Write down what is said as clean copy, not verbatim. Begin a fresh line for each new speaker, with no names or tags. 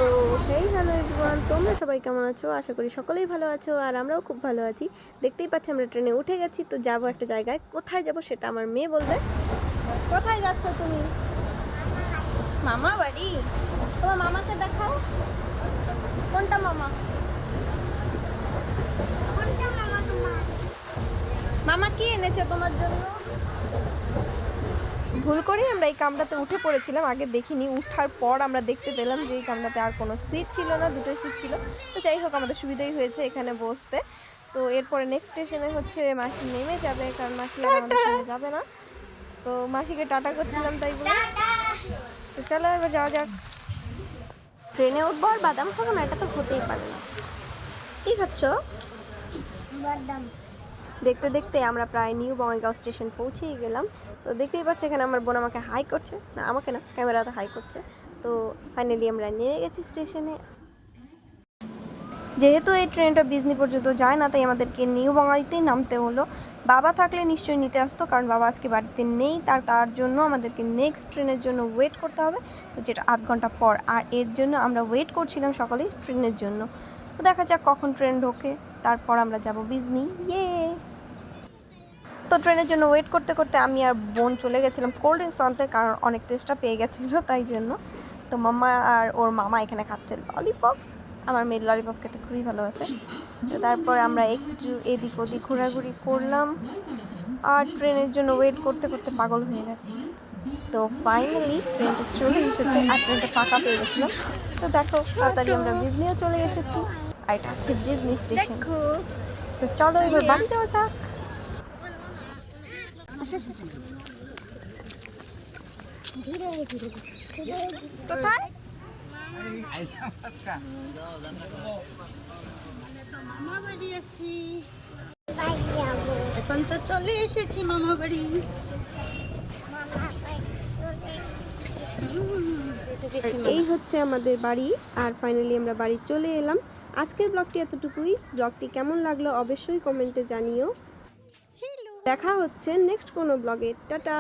তো hello everyone, তোমরা সবাই কেমন আছো? আশা করি সকলেই ভালো আছো, আর আমরাও খুব ভালো আছি। দেখতেই পাচ্ছি আমরা ট্রেনে উঠে গেছি, তো যাবো একটা জায়গায়। কোথায় যাব সেটা আমার মেয়ে বলবে। কোথায় যাচ্ছ তুমি? মামা বাড়ি? তোমার মামাকে দেখাও। কোনটা মামা? মামা কি এনেছে তোমার জন্য? ভুল করেই আমরা এই কামরাতে উঠে পড়েছিলাম, আগে দেখিনি। উঠার পর আমরা দেখতে পেলাম যে এই কামরাতে আর কোনো সিট ছিল না, দুটোই সিট ছিল। তো যাই হোক, আমাদের সুবিধাই হয়েছে এখানে বসতে। তো এরপরে নেক্সট স্টেশনে হচ্ছে মাসি নেমে যাবে, কারণ মাসি আর আমাদের সঙ্গে যাবে না। তো মাসিকে টাটা করছিলাম তাই বলে। তো চলো এবার যাওয়া যাক। ট্রেনে উঠবো আর বাদাম খাবো না, এটা তো হতেই পারে না। কি খাচ্ছ? বাদাম। দেখতে দেখতে আমরা প্রায় নিউ বঙ্গাইগাঁও স্টেশন পৌঁছেই গেলাম। তো দেখতেই পাচ্ছি এখানে আমার বোন আমাকে হাই করছে, না আমাকে না, ক্যামেরাতে হাই করছে। তো ফাইনালি আমরা নেমে গেছি স্টেশনে। যেহেতু এই ট্রেনটা বিজনি পর্যন্ত যায় না, তাই আমাদেরকে নিউ বঙ্গাইতেই নামতে হলো। বাবা থাকলে নিশ্চয়ই নিতে আসতো, কারণ বাবা আজকে বাড়িতে নেই। তার জন্য আমাদেরকে নেক্সট ট্রেনের জন্য ওয়েট করতে হবে, তো যেটা আধ ঘন্টা পর। আর এর জন্য আমরা ওয়েট করছিলাম সকালেই ট্রেনের জন্য। তো দেখা যাক কখন ট্রেন ঢোকে, তারপর আমরা যাব বিজনি। ইয়ে! তো ট্রেনের জন্য ওয়েট করতে করতে আমি আর বোন চলে গেছিলাম কোল্ড ড্রিঙ্কস আনতে, কারণ অনেক তেষ্টা পেয়ে গেছিলো তাই জন্য। তো মাম্মা আর ওর মামা এখানে খাচ্ছে ললিপপ। আমার মেয়ের ললিপপ খেতে খুবই ভালোবাসে। তো তারপর আমরা একটু এদিক ওদিক ঘোরাঘুরি করলাম, আর ট্রেনের জন্য ওয়েট করতে করতে পাগল হয়ে গেছি। তো ফাইনালি ট্রেনটা চলে এসেছে, আর ট্রেনটা ফাঁকা পেয়ে গেছিলাম। তো দেখো তাড়াতাড়ি আমরা বিজনিও চলে এসেছি, আর এটা হচ্ছে বিজনি স্টেশন। তো চলো এবার বাড়ি যাওয়া যাক। কোথায়?
মামা বাড়ি আছি, এখন তো চলে এসেছি মামা বাড়ি।
এই হচ্ছে আমাদের বাড়ি, আর ফাইনালি আমরা বাড়ি চলে এলাম। আজকের ব্লগটি এতটুকুই। ব্লগটি কেমন লাগলো অবশ্যই কমেন্টে জানিও। দেখা হচ্ছে নেক্সট কোনো ব্লগে। টাটা।